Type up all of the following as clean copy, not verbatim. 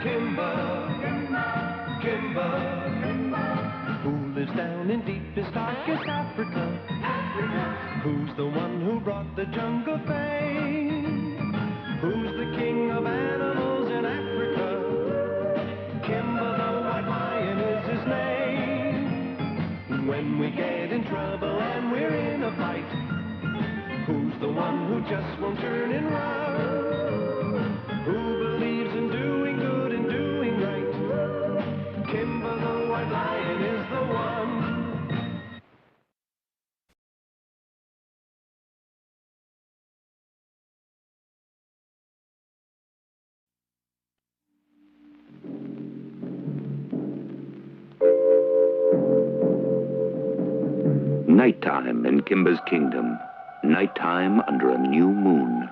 Kimba, Kimba, who lives down in deepest, darkest Africa? Who's the one who brought the jungle fame? Who's the king of animals in Africa? Kimba the white lion is his name. When we get in trouble and we're in a fight, who's the one who just won't turn and run? Who believes in doing good and doing right? Kimba the white lion is the one. Nighttime in Kimba's kingdom. Nighttime under a new moon.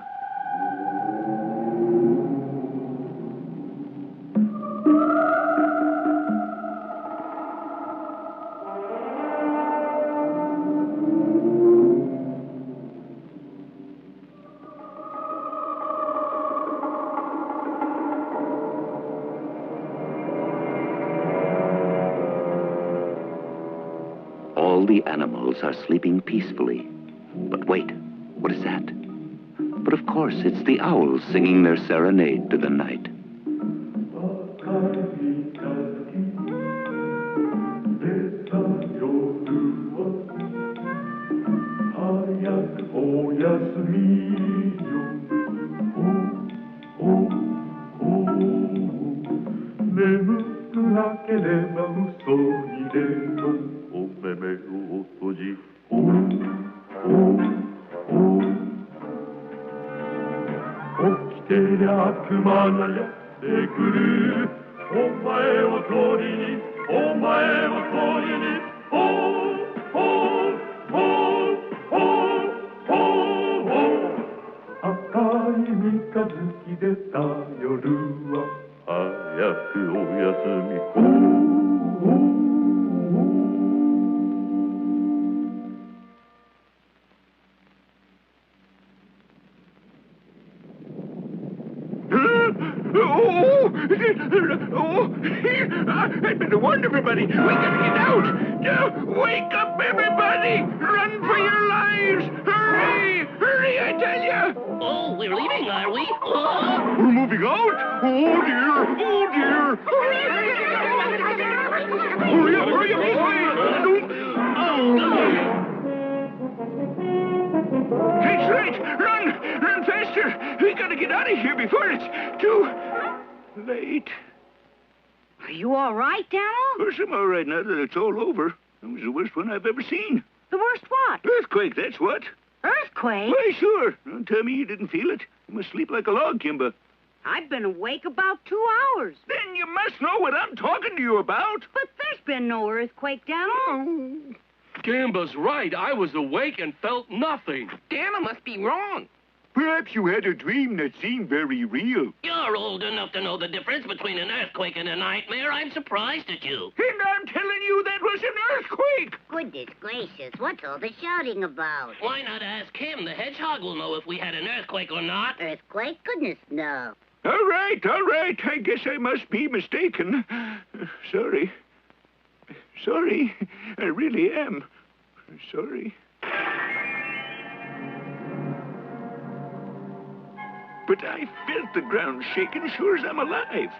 All the animals are sleeping peacefully. But wait, what is that? But of course, it's the owls singing their serenade to the night. I'd better warn everybody. We gotta get out. Wake up, everybody! Run for your lives! Hurry! Hurry, I tell you! Oh, we're leaving, are we? Oh. We're moving out? Oh, dear! Oh, dear! Hurry up, hurry up! That's right! Run! Run faster! We gotta get out of here before it's too late. Are you all right, Daniel? Of course I'm all right now that it's all over. That was the worst one I've ever seen. The worst what? Earthquake, that's what. Earthquake? Why, sure. Don't tell me you didn't feel it. You must sleep like a log, Kimba. I've been awake about 2 hours. Then you must know what I'm talking to you about. But there's been no earthquake, Daniel. Oh. Kimba's right. I was awake and felt nothing. Dana must be wrong. Perhaps you had a dream that seemed very real. You're old enough to know the difference between an earthquake and a nightmare. I'm surprised at you. And I'm telling you that was an earthquake. Goodness gracious, what's all the shouting about? Why not ask him? The hedgehog will know if we had an earthquake or not. Earthquake? Goodness, no. All right. I guess I must be mistaken. Sorry. I really am. Sorry. But I felt the ground shaking sure as I'm alive.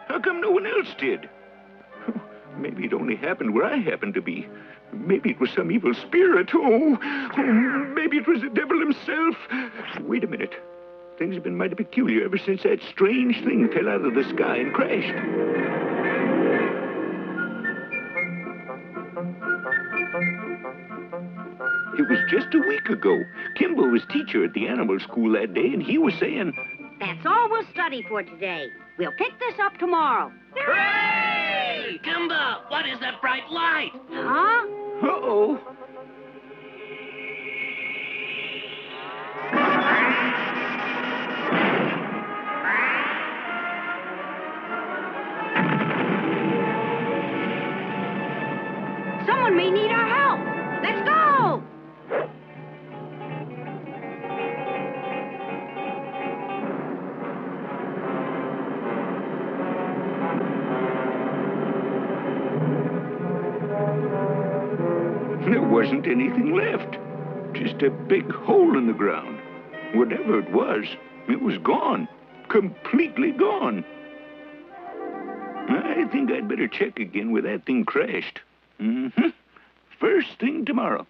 How come no one else did? Maybe it only happened where I happened to be. Maybe it was some evil spirit. Oh, maybe it was the devil himself. Wait a minute. Things have been mighty peculiar ever since that strange thing fell out of the sky and crashed. It was just a week ago. Kimba was teacher at the animal school that day, and he was saying... That's all we'll study for today. We'll pick this up tomorrow. Hooray! Kimba, what is that bright light? Huh? Uh-oh. Someone may need our help. Let's go! wasn't anything left. Just a big hole in the ground. Whatever it was gone. Completely gone. I think I'd better check again where that thing crashed. First thing tomorrow.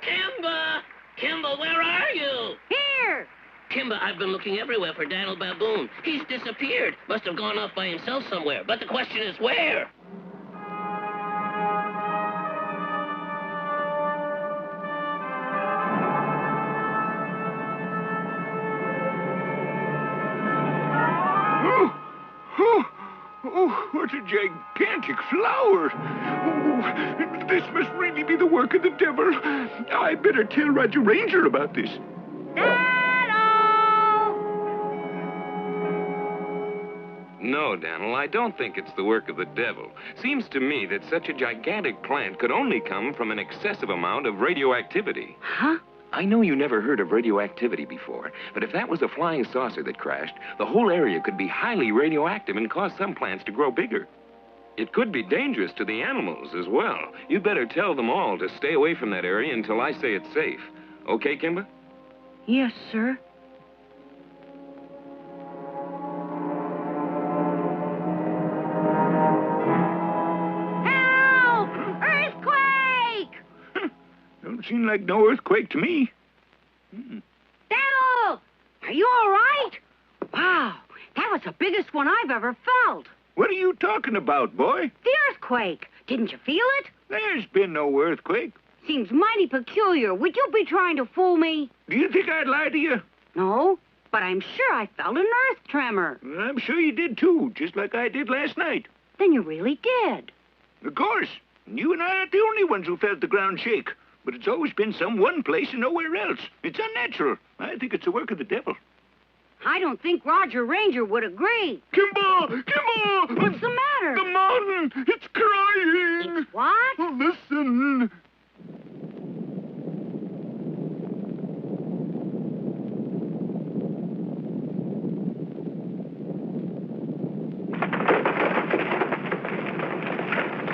Kimba! Kimba, where are you? Here! Kimba, I've been looking everywhere for Daniel Baboon. He's disappeared. Must have gone off by himself somewhere. But the question is where? Oh, what a gigantic flower. Oh, this must really be the work of the devil. I better tell Roger Ranger about this. No, Daniel, I don't think it's the work of the devil. Seems to me that such a gigantic plant could only come from an excessive amount of radioactivity. Huh? I know you never heard of radioactivity before, but if that was a flying saucer that crashed, the whole area could be highly radioactive and cause some plants to grow bigger. It could be dangerous to the animals as well. You better tell them all to stay away from that area until I say it's safe. Okay, Kimba? Yes, sir. Help! Earthquake! Don't seem like no earthquake to me. Daniel! Are you all right? Wow, that was the biggest one I've ever felt. What are you talking about, boy? The earthquake. Didn't you feel it? There's been no earthquake. Seems mighty peculiar. Would you be trying to fool me? Do you think I'd lie to you? No, but I'm sure I felt an earth tremor. I'm sure you did, too, just like I did last night. Then you really did. Of course. You and I aren't the only ones who felt the ground shake. But it's always been some one place and nowhere else. It's unnatural. I think it's the work of the devil. I don't think Roger Ranger would agree. Kimba! Kimba! What's the matter? The mountain! It's crying! It's what? Listen.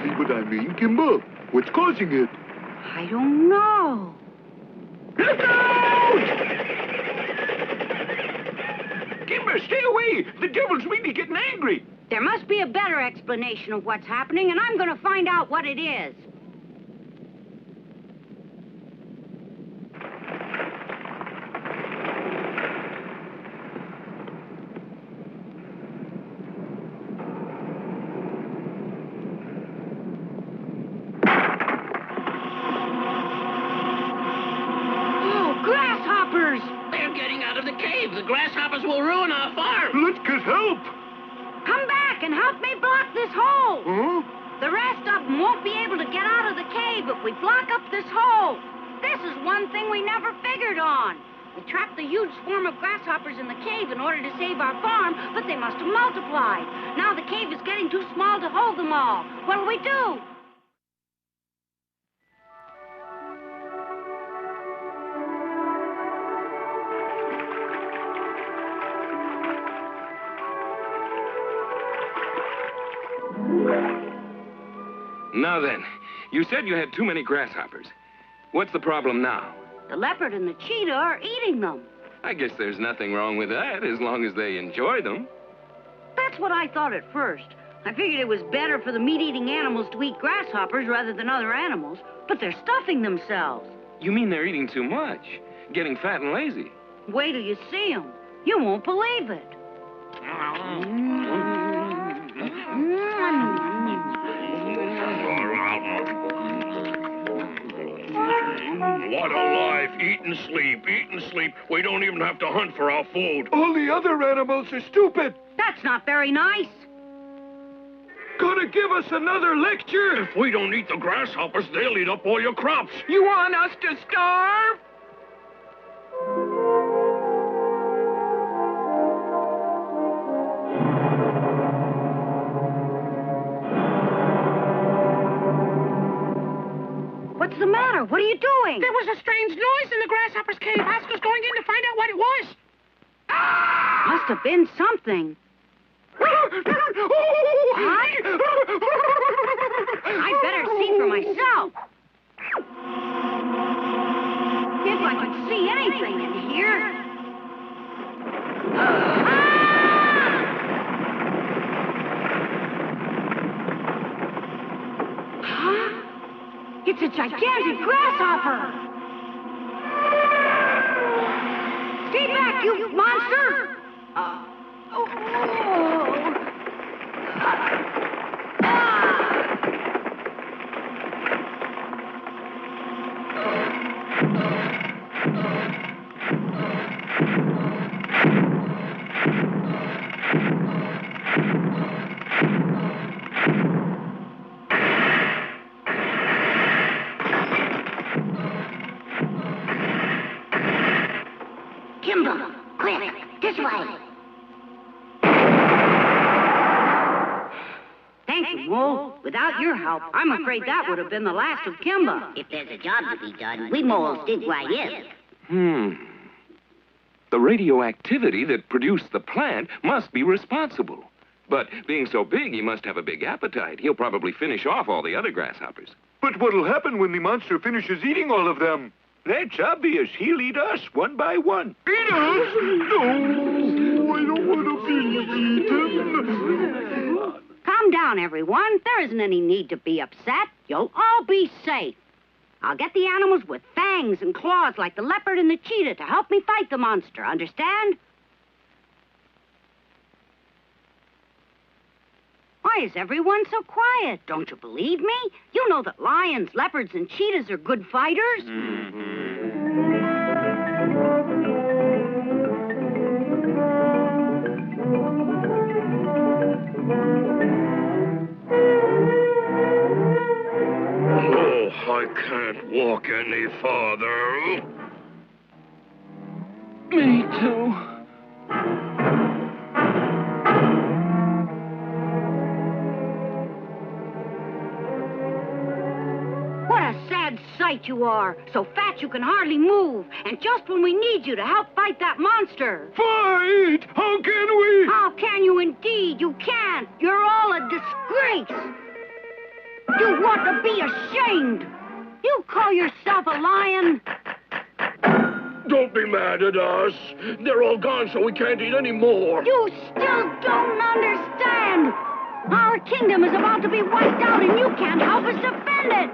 See what I mean, Kimba? What's causing it? I don't know. Look out! Kimba, stay away! The devil's really getting angry. There must be a better explanation of what's happening, and I'm going to find out what it is. Grasshoppers! They're getting out of the cave. The grasshoppers will ruin our farm. Let's get help. Come back and help me block this hole. Huh? The rest of them won't be able to get out of the cave if we block up this hole. This is one thing we never figured on. We trapped a huge swarm of grasshoppers in the cave in order to save our farm, but they must have multiplied. Now the cave is getting too small to hold them all. What'll we do? Now then, you said you had too many grasshoppers. What's the problem now? The leopard and the cheetah are eating them. I guess there's nothing wrong with that, as long as they enjoy them. That's what I thought at first. I figured it was better for the meat-eating animals to eat grasshoppers rather than other animals, but they're stuffing themselves. You mean they're eating too much, getting fat and lazy? Wait till you see them. You won't believe it. What a life. Eat and sleep, eat and sleep. We don't even have to hunt for our food. All the other animals are stupid. That's not very nice. Gonna give us another lecture? If we don't eat the grasshoppers, they'll eat up all your crops. You want us to starve? What's the matter? matter? What are you doing? There was a strange noise in the grasshopper's cave. Oscar's going in to find out what it was. Must have been something. Huh? I'd better see for myself. If I could see anything in here. Huh? It's a gigantic grasshopper. Stay back, you monster! Kimba, quick, this way. Thank you, Mole. Without your help, I'm afraid that would have been the last of Kimba. If there's a job to be done, we moles dig right in. The radioactivity that produced the plant must be responsible. But being so big, he must have a big appetite. He'll probably finish off all the other grasshoppers. But what'll happen when the monster finishes eating all of them? That's obvious. He'll eat us one by one. Eat us? No, I don't want to be eaten. Calm down, everyone. There isn't any need to be upset. You'll all be safe. I'll get the animals with fangs and claws like the leopard and the cheetah to help me fight the monster. Understand? Why is everyone so quiet? Don't you believe me? You know that lions, leopards, and cheetahs are good fighters. Oh, I can't walk any farther. Me too. What a sad sight you are. So fat you can hardly move. And just when we need you to help fight that monster. Fight! How can we? How can you indeed? You can't. You're all a disgrace. You ought to be ashamed. You call yourself a lion? Don't be mad at us. They're all gone, so we can't eat any more. You still don't understand. Our kingdom is about to be wiped out, and you can't help us defend it.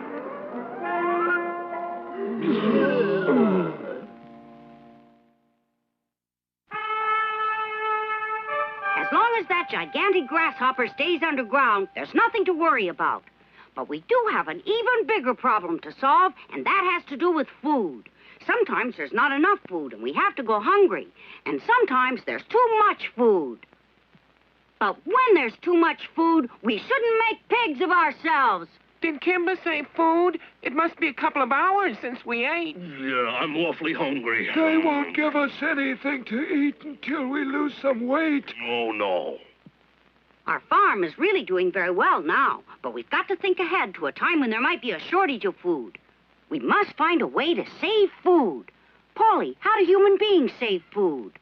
As long as that gigantic grasshopper stays underground, there's nothing to worry about. But we do have an even bigger problem to solve, and that has to do with food. Sometimes there's not enough food, and we have to go hungry. And sometimes there's too much food. But when there's too much food, we shouldn't make pigs of ourselves. Did Kimba say food? It must be a couple of hours since we ate. Yeah, I'm awfully hungry. They won't give us anything to eat until we lose some weight. Oh, no. Our farm is really doing very well now, but we've got to think ahead to a time when there might be a shortage of food. We must find a way to save food. Paulie, how do human beings save food?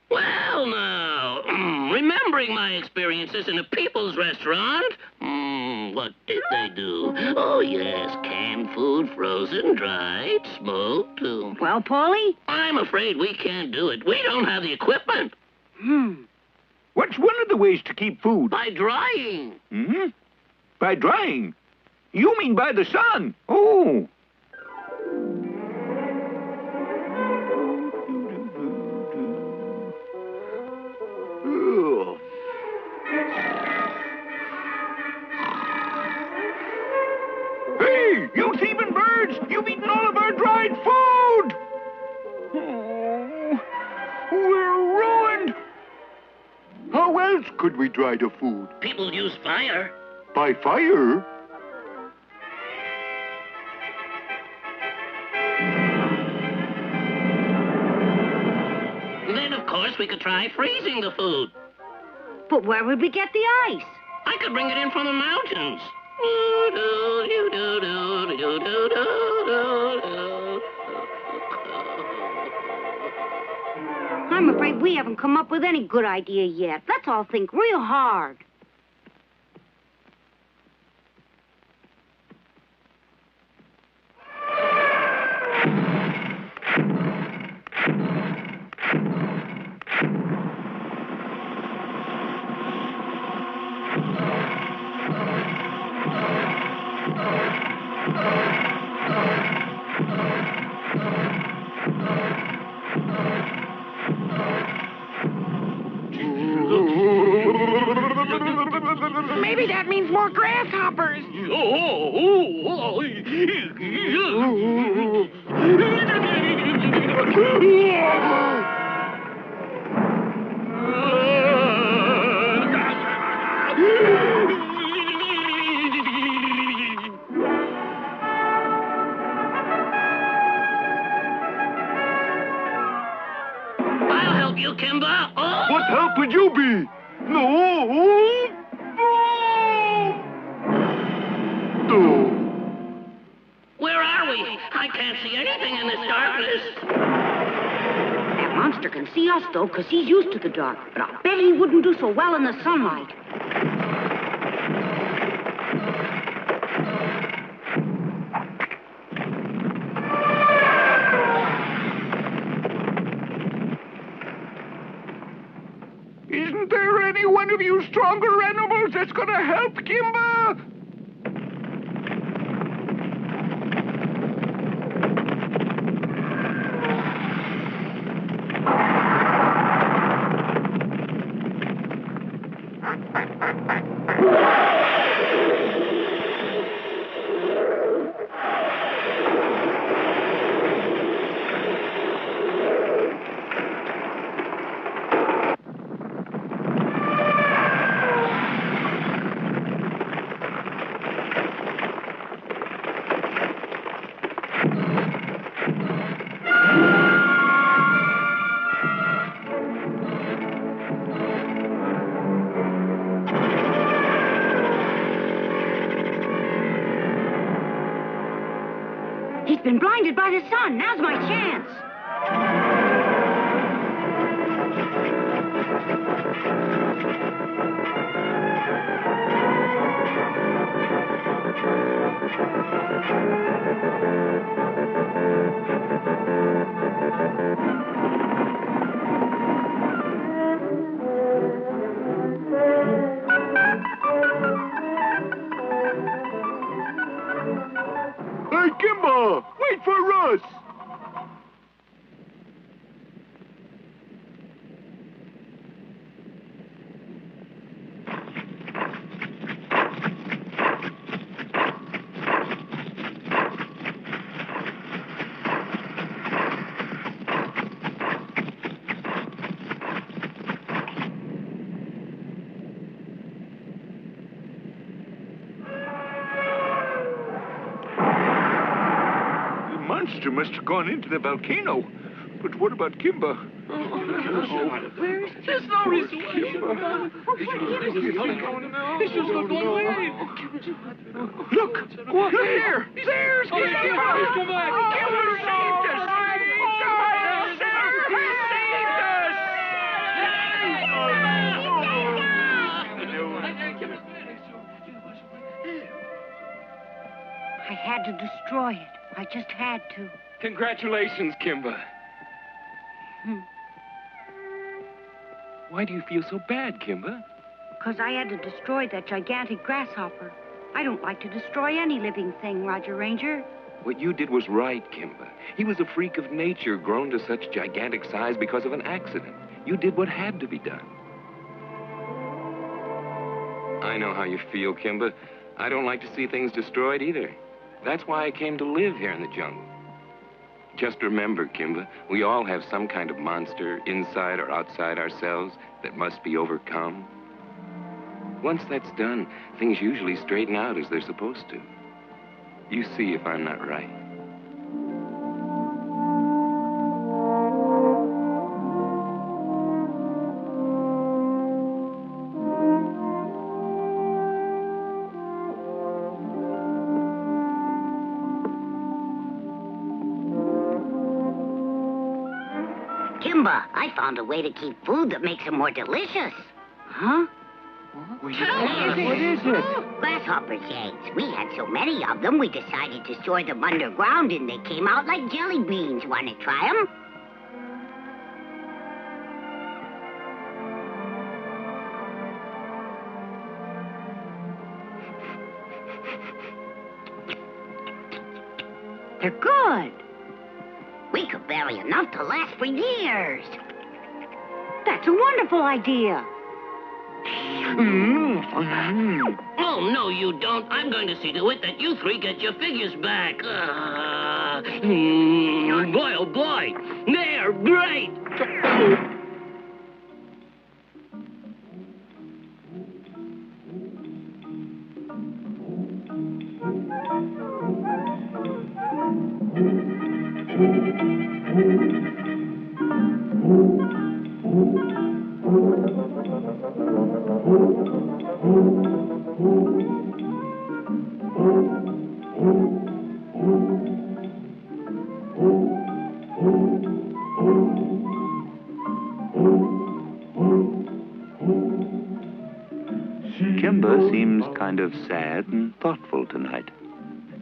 Well, now, remembering my experiences in a people's restaurant, what did they do? Oh, yes, canned food, frozen, dried, smoked. Well, Paulie? I'm afraid we can't do it. We don't have the equipment. What's one of the ways to keep food? By drying. By drying? You mean by the sun? Oh. Hey, you thieving birds! You've eaten all of our dried food! Oh, we're ruined! How else could we dry the food? People use fire. By fire? Then, of course, we could try freezing the food. But where would we get the ice? I could bring it in from the mountains. I'm afraid we haven't come up with any good idea yet. Let's all think real hard. Maybe that means more grasshoppers. I'll help you, Kimba. Oh! What help would you be? No. No. Where are we? I can't see anything in this darkness. That monster can see us, though, because he's used to the dark. But I'll bet he wouldn't do so well in the sunlight. Isn't there any one of you stronger animals that's gonna help Kimba? He's been blinded by the sun. Now's my chance. Hey, Kimba! Wait for us! The monster must have gone into the volcano. But what about Kimba? There's no reason why you should have It's just not going away. Look! Look there! There's Kimba! Come back! Kimba saved us! I had to destroy it. I just had to. Congratulations, Kimba. Why do you feel so bad, Kimba? Because I had to destroy that gigantic grasshopper. I don't like to destroy any living thing, Roger Ranger. What you did was right, Kimba. He was a freak of nature, grown to such gigantic size because of an accident. You did what had to be done. I know how you feel, Kimba. I don't like to see things destroyed either. That's why I came to live here in the jungle. Just remember, Kimba, we all have some kind of monster, inside or outside ourselves, that must be overcome. Once that's done, things usually straighten out as they're supposed to. You see if I'm not right. Kimba, I found a way to keep food that makes it more delicious. Huh? What is it? Grasshopper's eggs. We had so many of them, we decided to store them underground, and they came out like jelly beans. Want to try them? They're good. We could bury enough to last for years. That's a wonderful idea. Oh, no, you don't. I'm going to see to it that you three get your figures back. Boy, oh, boy. They're great. Kimba seems kind of sad and thoughtful tonight.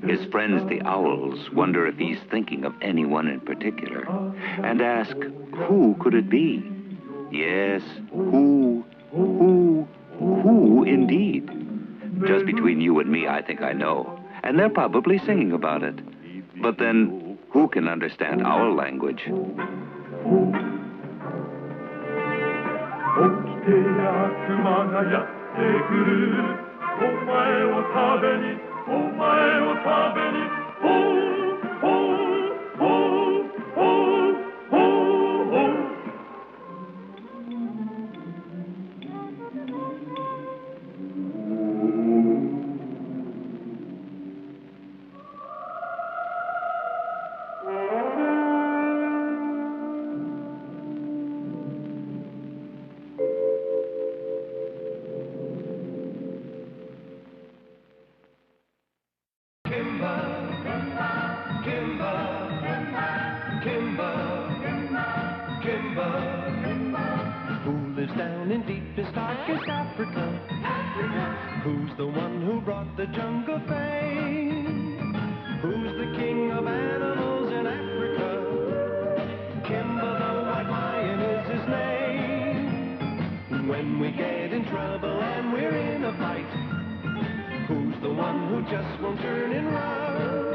His friends, the owls, wonder if he's thinking of anyone in particular, and ask, who could it be? Yes, who indeed? Just between you and me, I think I know. And they're probably singing about it. But then, who can understand owl language? Who lives down in deepest, darkest Africa? Who's the one who brought the jungle fame? Who's the king of animals in Africa? Kimba the white lion is his name. When we get in trouble and we're in a fight, who's the one who just won't turn and run?